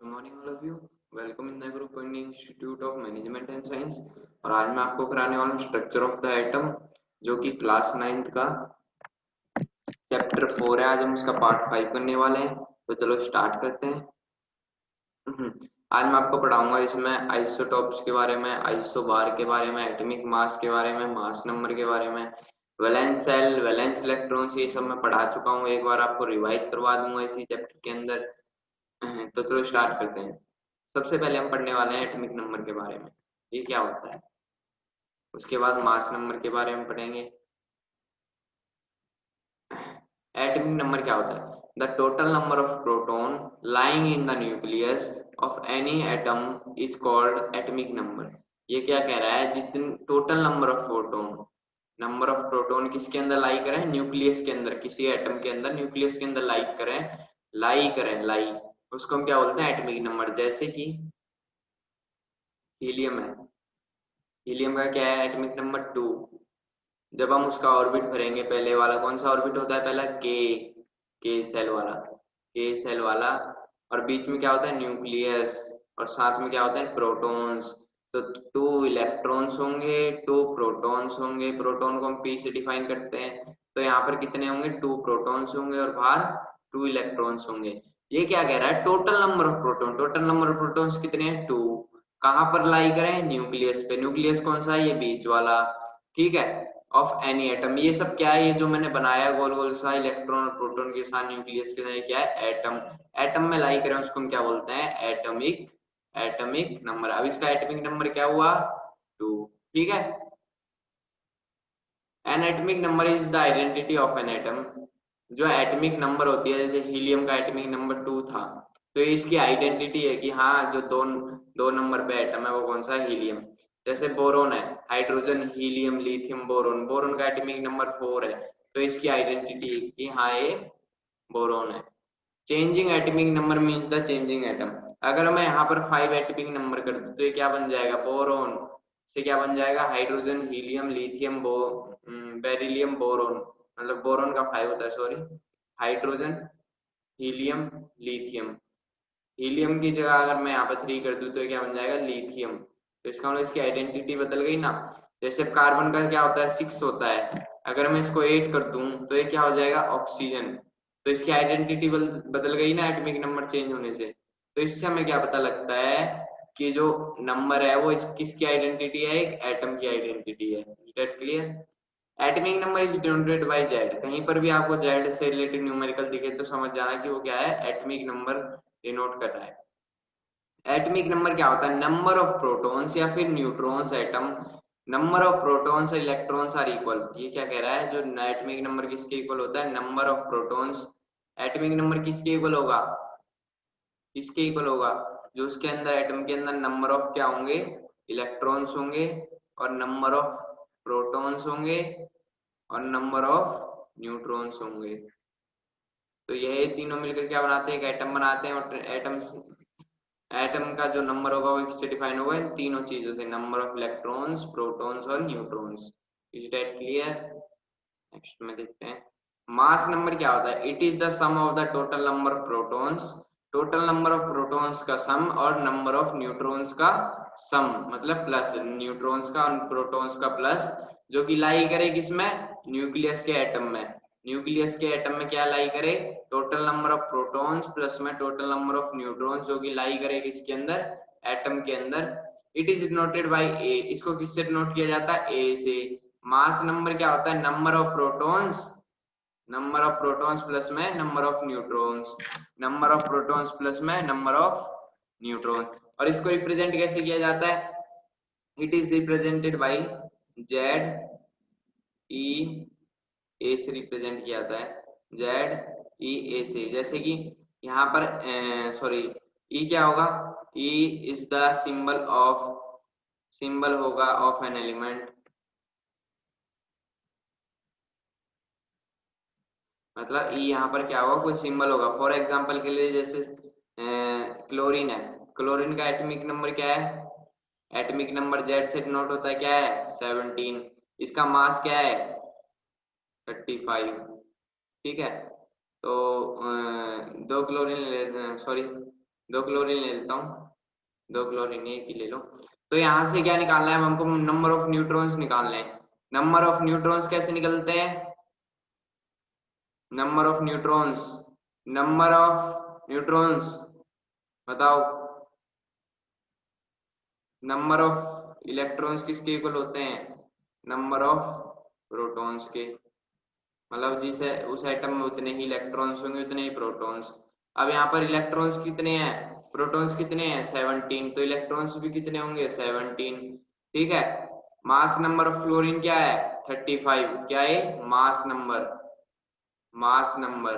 Good morning all of you. Welcome in the group Indian institute of management and science. और आज मैं आपको कराने वाला हूँ स्ट्रक्चर ऑफ द एटम, जो कि क्लास 9th का चैप्टर 4 है। आज हम उसका पार्ट 5 करने वाले हैं, तो चलो स्टार्ट करते हैं। आज मैं आपको पढ़ाऊंगा इसमें आइसोटॉप्स के बारे में, आइसोबार के बारे में, एटॉमिक मास के बारे में, मास नंबर के बारे में, वैलेंस सेल, वैलेंस इलेक्ट्रॉन्स, ये सब मैं पढ़ा चुका हूँ। एक बार आपको रिवाइज करवा दूंगा इसी चैप्टर के अंदर। तो चलो स्टार्ट करते हैं। सबसे पहले हम पढ़ने वाले हैं एटॉमिक नंबर के बारे में, ये क्या होता है। उसके बाद मास नंबर के बारे में पढ़ेंगे। एटॉमिक नंबर क्या होता है? The total number of proton lying in the nucleus of any atom is called atomic number. ये क्या कह रहा है? जितने टोटल नंबर ऑफ प्रोटॉन किसके अंदर लाई करें? न्यूक्लियस के अंदर, किसी एटम के अंदर न्यूक्लियस के अंदर लाई करें, उसको हम क्या बोलते हैं? Atomic number. जैसे कि हीलियम है, हीलियम का क्या है? Atomic number 2। जब हम उसका ऑर्बिट भरेंगे, पहले वाला कौन सा ऑर्बिट होता है? पहला के सेल वाला। और बीच में क्या होता है? न्यूक्लियस। और साथ में क्या होता है? प्रोटॉन्स। तो 2 इलेक्ट्रॉन्स होंगे, 2 प्रोटॉन्स होंगे। प्रोटॉन को हम पी से डिफाइन करते हैं। तो यहाँ पर कितने होंगे? 2 प्रोटॉन्स होंगे और बाहर 2 इलेक्ट्रॉन्स होंगे। ये क्या कह रहा है? Total number of proton, total number of protons कितने हैं? 2। कहाँ पर लाई करें? न्यूक्लियस पे। न्यूक्लियस कौन सा है? ये बीच वाला। ठीक है। ऑफ एनी एटम, ये सब क्या है? ये जो मैंने बनाया गोल गोल सा इलेक्ट्रॉन और प्रोटॉन के साथ न्यूक्लियस के साथ, ये क्या है? एटम। एटम में लाई करें उसको हम क्या बोलते हैं? Atomic number. अब इसका एटॉमिक नंबर क्या हुआ? 2। ठीक है। N atomic number is the identity of an atom. जो एटॉमिक नंबर होती है, जैसे हीलियम का एटॉमिक नंबर 2 था, तो ये इसकी आइडेंटिटी है कि हाँ, जो दो दो नंबर पे एटम है वो कौन सा है? हीलियम। जैसे बोरोन है, hydrogen, helium, lithium, boron. Boron का एटॉमिक नंबर 4 है, तो इसकी आइडेंटिटी है कि हाँ, ये बोरोन है। Changing atomic number means the changing atom. अगर मैं यहाँ पर 5 एटॉमिक नंबर कर दूं, तो ये क्या बन जाएगा? बोरोन। से क्या बन जाएगा? Hydrogen, helium, lithium, beryllium, boron. मतलब बोरोन का 5 होता है, sorry. Hydrogen, helium, lithium. Helium की जगह अगर मैं यहाँ पर 3 कर दूं, तो ये क्या बन जाएगा? लिथियम। तो इसका मतलब इसकी आइडेंटिटी बदल गई ना। जैसे कार्बन का क्या होता है? 6 होता है। अगर मैं इसको 8 कर दूं, तो ये क्या हो जाएगा? ऑक्सीजन। तो इसकी आइडेंटिटी बदल गई ना, एटॉमिक नंबर चेंज होने से। तो इससे हमें क्या पता लगता है कि जो नंबर है वो किसकी आइडेंटिटी है? एक एटम की आइडेंटिटी है। That clear? Atomic number is denoted by Z. कहीं पर भी आपको जेड से रिलेटेड न्यूमेरिकल दिखे तो समझ जाना कि वो क्या है? एटॉमिक नंबर डिनोट कर रहा है। एटॉमिक नंबर क्या होता है? नंबर ऑफ प्रोटॉन्स या फिर neutrons atom. Number of protons और इलेक्ट्रॉन्स आर इक्वल। ये क्या कह रहा है? जो एटॉमिक नंबर किसके इक्वल होता है? Number of protons. Atomic number किसके इक्वल होगा? किसके इक्वल होगा? जो उसके अंदर, एटम के अंदर नंबर ऑफ क्या होंगे? इलेक्ट्रॉन्स होंगे, और नंबर ऑफ प्रोटॉन्स होंगे, और नंबर ऑफ न्यूट्रॉन्स होंगे। तो यही तीनों मिलकर क्या बनाते हैं? एक एटम बनाते हैं। और एटम का जो नंबर होगा वो किससे डिफाइन होगा? इन तीनों चीजों से, नंबर ऑफ इलेक्ट्रॉन्स, प्रोटॉन्स और neutrons. Is that clear? Next में देखते हैं। मास नंबर क्या होता है? It is the sum of the total number of protons. Total number of protons का सम और नंबर ऑफ न्यूट्रॉन्स का सम, मतलब प्लस न्यूट्रॉन्स का और प्रोटॉन्स का प्लस, जो कि लाई करे किसमें? न्यूक्लियस के एटम में। न्यूक्लियस के एटम में क्या लाई करे? Total number of protons plus में टोटल नंबर ऑफ न्यूट्रॉन्स, जो कि लाई करे किसके अंदर? एटम के अंदर। इट इज डिनोटेड बाय ए। इसको किससे डिनोट किया जाता है? ए से। मास नंबर क्या होता है? नंबर ऑफ प्रोटॉन्स प्लस में number of neutrons. Number of protons plus में नंबर ऑफ न्यूट्रॉन। और इसको रिप्रेजेंट कैसे किया जाता है? It is represented by Z E A से रिप्रेजेंट किया जाता है। जेड ई ए से। जैसे कि यहाँ पर सॉरी, ई क्या होगा? ई इज द सिंबल होगा ऑफ एन एलिमेंट। मतलब ई यहाँ पर क्या होगा? कोई सिंबल होगा। फॉर एग्जांपल के लिए, जैसे क्लोरीन है। क्लोरीन का एटॉमिक नंबर क्या है? एटॉमिक नंबर जेड से डिनोट होता है, क्या है? 17। इसका मास क्या है? 35। ठीक है। तो दो क्लोरीन ले, सॉरी, 2 क्लोरीन ले लेता हूँ, 2 क्लोरीन एक ही ले लो। तो यहाँ से क्या निकालना है हमको? नंबर ऑफ न्यूट्रॉन्स निकालने हैं। नंबर ऑफ न्यूट्रॉन्स कैसे निकलते हैं? Number of neutrons, number of neutrons बताओ। नंबर ऑफ इलेक्ट्रॉन्स किसके इक्वल होते हैं? नंबर ऑफ प्रोटॉन्स के। मतलब जिसे उस एटम में उतने ही इलेक्ट्रॉन्स होंगे उतने ही प्रोटॉन्स। अब यहाँ पर इलेक्ट्रॉन्स कितने हैं, प्रोटॉन्स कितने हैं? 17। तो इलेक्ट्रॉन्स भी कितने होंगे? 17। ठीक है। मास नंबर ऑफ क्लोरीन क्या है? 35। क्या है? Mass number, mass number.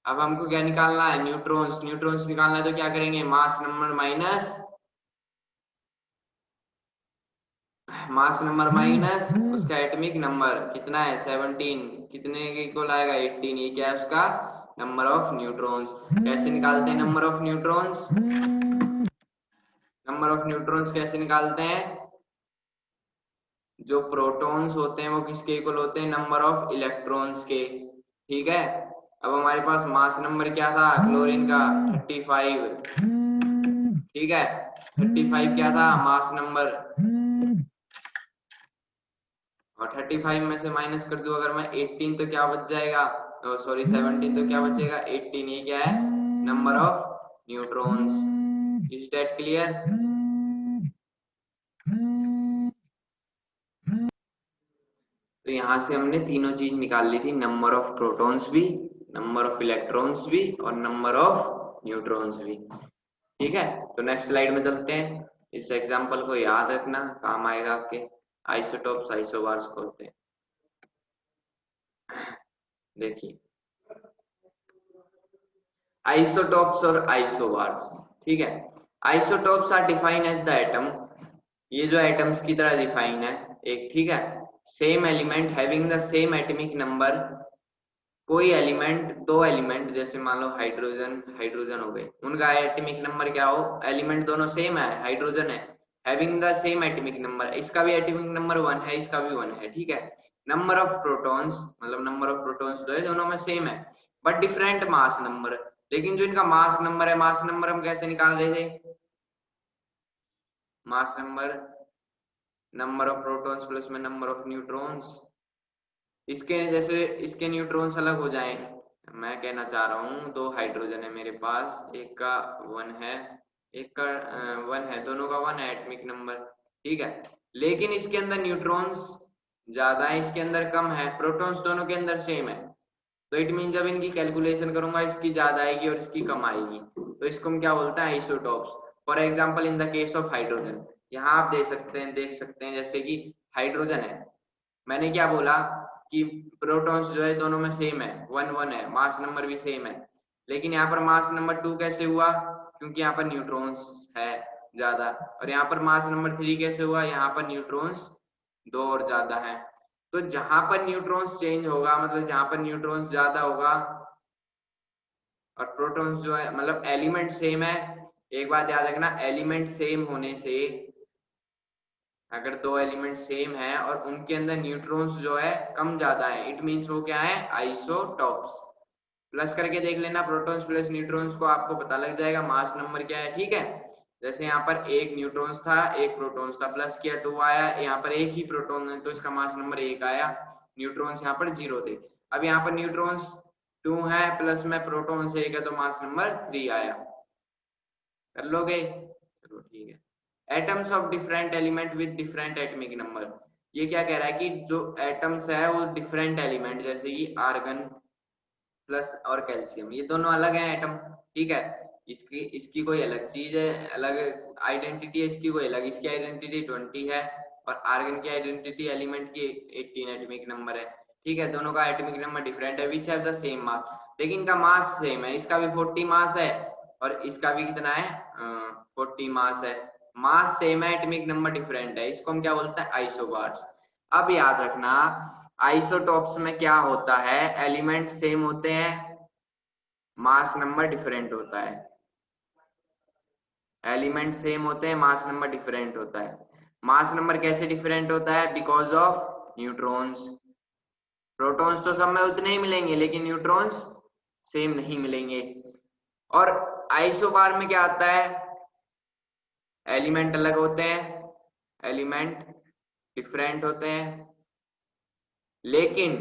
अब हमको क्या निकालना है? न्यूट्रॉन्स। न्यूट्रॉन्स निकालना है तो क्या करेंगे? Mass number minus, mass number minus उसका एटॉमिक नंबर कितना है? 17। कितने के इक्वल आएगा? 18। ये क्या है? उसका नंबर ऑफ न्यूट्रॉन्स। कैसे निकालते हैं number of neutrons? Number of neutrons कैसे निकालते हैं? जो प्रोटॉन्स होते हैं वो किसके इक्वल होते हैं? नंबर ऑफ इलेक्ट्रॉन्स के। ठीक है। अब हमारे पास मास नंबर क्या था क्लोरीन का? 35। ठीक है, 35 क्या था मास नंबर? और 35 में से माइनस कर दूं अगर मैं 18 तो क्या बच जाएगा? सॉरी 17 तो क्या बचेगा? 18। ये क्या है? Number of neutrons. Is that clear? तो यहाँ से हमने तीनों चीज निकाल ली थी, नंबर ऑफ प्रोटॉन्स भी, नंबर ऑफ इलेक्ट्रॉन्स भी और नंबर ऑफ न्यूट्रॉन्स भी। ठीक है, तो नेक्स्ट स्लाइड में चलते हैं। इस एग्जांपल को याद रखना, काम आएगा आपके। आइसोटोप्स आइसोबार्स खोलते हैं। देखिए आइसोटोप्स और आइसोबार्स। ठीक है, isotopes are define as the atom, ये जो एटम्स की तरह डिफाइन है एक। ठीक है, same element having the same atomic number. कोई एलिमेंट, दो एलिमेंट जैसे मान लो हाइड्रोजन हाइड्रोजन हो गए, उनका एटॉमिक नंबर क्या हो? एलिमेंट दोनों सेम है, हाइड्रोजन है, having the same atomic number. इसका भी एटॉमिक नंबर 1 है, इसका भी 1 है। ठीक है। नंबर ऑफ प्रोटॉन्स, मतलब नंबर ऑफ प्रोटॉन्स जो है दोनों में सेम है, बट डिफरेंट मास नंबर। लेकिन जो इनका मास नंबर है, मास नंबर हम कैसे निकाल रहे थे? Mass number, number of protons plus में नंबर ऑफ न्यूट्रॉन्स। इसके जैसे इसके न्यूट्रॉन्स अलग हो जाएं, मैं कहना चाह रहा हूँ दो हाइड्रोजन है मेरे पास, एक का 1 है, एक का 1 है, दोनों का 1 है एटॉमिक नंबर। ठीक है, लेकिन इसके अंदर न्यूट्रॉन्स ज्यादा है, इसके अंदर कम है, प्रोटॉन्स दोनों के अंदर सेम है। तो इट मीन जब इनकी कैलकुलेशन करूंगा इसकी ज्यादा आएगी और इसकी कम आएगी, तो इसको हम क्या बोलते हैं? Isotopes. For example in the case of hydrogen, यहाँ आप देख सकते हैं जैसे कि हाइड्रोजन है, मैंने क्या बोला कि प्रोटॉन्स जो है दोनों में सेम है, 1 1 है, मास नंबर भी सेम है। लेकिन यहाँ पर मास नंबर 2 कैसे हुआ? क्योंकि यहाँ पर न्यूट्रॉन्स है ज्यादा। और यहाँ पर मास नंबर 3 कैसे हुआ? यहाँ पर न्यूट्रॉन्स 2 और ज्यादा है। तो जहां पर न्यूट्रॉन्स चेंज होगा, मतलब जहां पर न्यूट्रॉन्स ज्यादा होगा और प्रोटॉन्स जो है, मतलब एलिमेंट सेम है। एक बात याद रखना, एलिमेंट सेम होने से, अगर दो एलिमेंट सेम है और उनके अंदर न्यूट्रॉन्स जो है कम ज्यादा है, इट मींस वो क्या है? आइसोटॉप्स। प्लस करके देख लेना, प्रोटॉन्स प्लस न्यूट्रॉन्स को, आपको पता लग जाएगा मास नंबर क्या है। ठीक है, जैसे यहाँ पर एक न्यूट्रॉन्स था एक प्रोटॉन्स था, प्लस किया 2 आया, यहाँ पर एक ही प्रोटॉन है तो इसका मास नंबर 1 आया, न्यूट्रॉन्स यहाँ पर 0 थे। अब यहाँ पर न्यूट्रॉन्स 2 है प्लस में प्रोटॉन्स 1 है तो मास नंबर 3 आया। कर लोगे? चलो ठीक है। Atoms of different element with different atomic number. ये क्या कह रहा है कि जो एटम्स है वो डिफरेंट एलिमेंट, जैसे कि आर्गन प्लस और कैल्शियम, ये दोनों अलग है एटम। ठीक है, इसकी इसकी कोई अलग चीज है, अलग आइडेंटिटी है, इसकी कोई अलग, इसकी आइडेंटिटी 20 है और आर्गन की आइडेंटिटी एलिमेंट की 18 एटॉमिक नंबर है। ठीक है, दोनों का एटॉमिक नंबर डिफरेंट है, which have the same mass, लेकिन इनका मास सेम है। इसका भी 40 मास है और इसका भी कितना है? 40 मास है। मास सेम है, एटॉमिक नंबर डिफरेंट है, इसको हम क्या बोलते हैं? आइसोबार्स। अब याद रखना, आइसोटॉप्स में क्या होता है? एलिमेंट सेम होते हैं, मास नंबर डिफरेंट होता है। एलिमेंट सेम होते हैं, मास नंबर डिफरेंट होता है। मास नंबर कैसे डिफरेंट होता है? Because of neutrons. प्रोटॉन्स तो सब में उतने ही मिलेंगे लेकिन न्यूट्रॉन्स सेम नहीं मिलेंगे। और आइसोबार में क्या आता है, एलिमेंट अलग होते हैं, एलिमेंट डिफरेंट होते हैं, लेकिन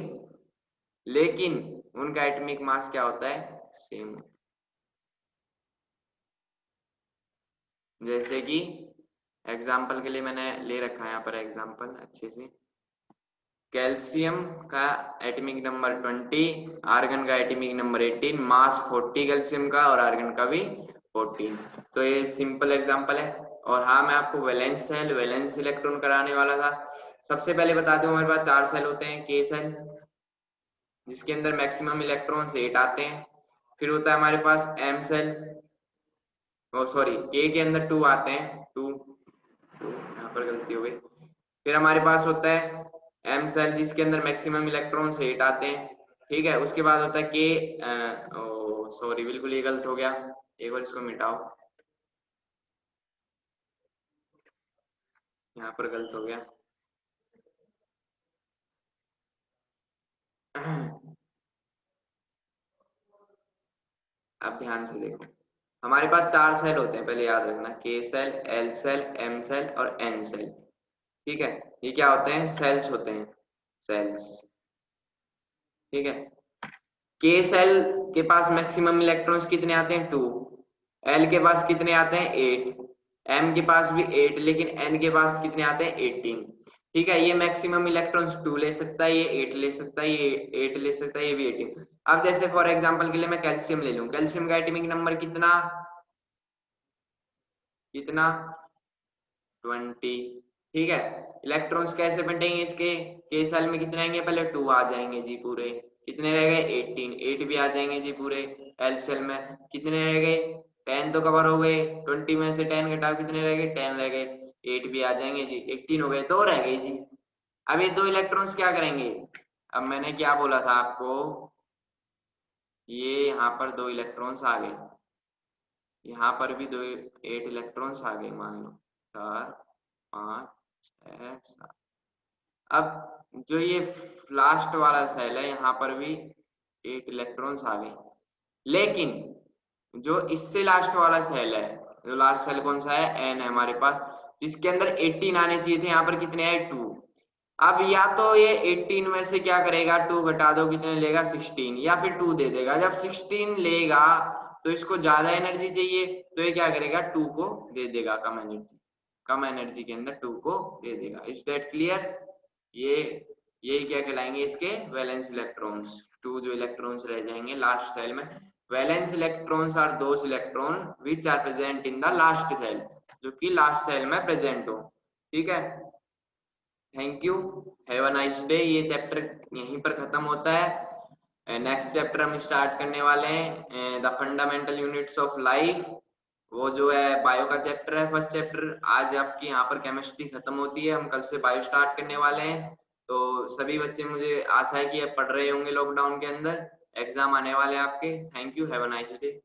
लेकिन उनका एटॉमिक मास क्या होता है, सेम। जैसे कि एग्जाम्पल के लिए मैंने ले रखा है यहाँ पर एग्जाम्पल अच्छे से, कैल्शियम का एटॉमिक नंबर 20, आर्गन का एटॉमिक नंबर 18, मास 40 कैल्शियम का और आर्गन का भी 14। तो ये सिंपल एग्जांपल है। और हाँ, मैं आपको वैलेंस सेल, वैलेंस इलेक्ट्रॉन कराने वाला था। सबसे पहले बता दूं, हमारे पास 4 सेल होते हैं, के सेल जिसके अंदर मैक्सिमम इलेक्ट्रॉन 8 आते हैं। फिर होता है हमारे पास एम सेल, सॉरी के अंदर 2 आते हैं, 2, यहाँ पर गलती हो गई। फिर हमारे पास होता है एम सेल जिसके अंदर मैक्सिमम इलेक्ट्रॉन 8 आते हैं, ठीक है। उसके बाद होता है के, सॉरी बिल्कुल ये गलत हो गया, एक बार इसको मिटाओ, यहाँ पर गलत हो गया। अब ध्यान से देखो, हमारे पास 4 सेल होते हैं, पहले याद रखना, K shell, L shell, M shell और एन सेल, ठीक है। ये क्या होते हैं, सेल्स होते हैं, सेल्स, ठीक है। के सेल के पास मैक्सिमम इलेक्ट्रॉन्स कितने आते हैं, 2। एल के पास कितने आते हैं, 8। एम के पास भी 8, लेकिन एन के पास कितने आते हैं, 18, ठीक है। ये मैक्सिमम इलेक्ट्रॉन्स 2 ले सकता है, ये 8 ले सकता है, ये 8 ले सकता है, ये भी 18। अब जैसे फॉर एग्जांपल के लिए मैं कैल्शियम ले लूं, कैल्शियम का एटॉमिक नंबर कितना कितना 20, ठीक है। इलेक्ट्रॉन्स कैसे बंटेंगे इसके, के सेल में कितने आएंगे, पहले 2 आ जाएंगे जी पूरे, कितने रह गए, 18, 8 भी आ जाएंगे जी पूरे। एल सेल में कितने रह गए, 10 तो कवर हो गए, 20 में से 10 घटाओ, कितने रह गए, 10 रह गए। 8 भी आ जाएंगे जी, 18 हो गए, 2 रह गए जी। अब ये 2 इलेक्ट्रॉन्स क्या करेंगे, अब मैंने क्या बोला था आपको, ये यहाँ पर 2 इलेक्ट्रॉन्स आ गए, यहाँ पर भी 8 इलेक्ट्रॉन्स आ गए, मान लो 4, 5, 6, 7। अब जो ये लास्ट वाला सेल है, यहाँ पर भी 8 इलेक्ट्रॉन्स आ गए, लेकिन जो इससे लास्ट वाला सेल है, जो लास्ट सेल कौन सा है, एन है हमारे पास, जिसके अंदर 18 आने चाहिए थे, यहाँ पर कितने आए, 2। अब या तो ये 18 में से क्या करेगा, 2 घटा दो, कितने लेगा, 16, या फिर 2 दे देगा। जब 16 लेगा तो इसको ज्यादा एनर्जी चाहिए, तो ये क्या करेगा, 2 को दे देगा, कम एनर्जी, कम एनर्जी के अंदर 2 को दे देगा। इज दैट क्लियर, ये यही क्या कहलाएंगे इसके वैलेंस इलेक्ट्रॉन्स। 2 जो इलेक्ट्रॉन्स रह जाएंगे लास्ट सेल में, valence electrons are those electron which are present in the last shell, जो कि लास्ट सेल में प्रेजेंट हो, ठीक है। Thank you, have a nice day. ये चैप्टर यहीं पर खत्म होता है। नेक्स्ट चैप्टर हम स्टार्ट करने वाले हैं, the fundamental units of life, वो जो है बायो का चैप्टर है, फर्स्ट चैप्टर। आज आपकी यहाँ पर केमिस्ट्री खत्म होती है, हम कल से बायो स्टार्ट करने वाले हैं। तो सभी बच्चे, मुझे आशा है कि अब पढ़ रहे होंगे लॉकडाउन के अंदर, एग्जाम आने वाले हैं आपके। Thank you, have a nice day.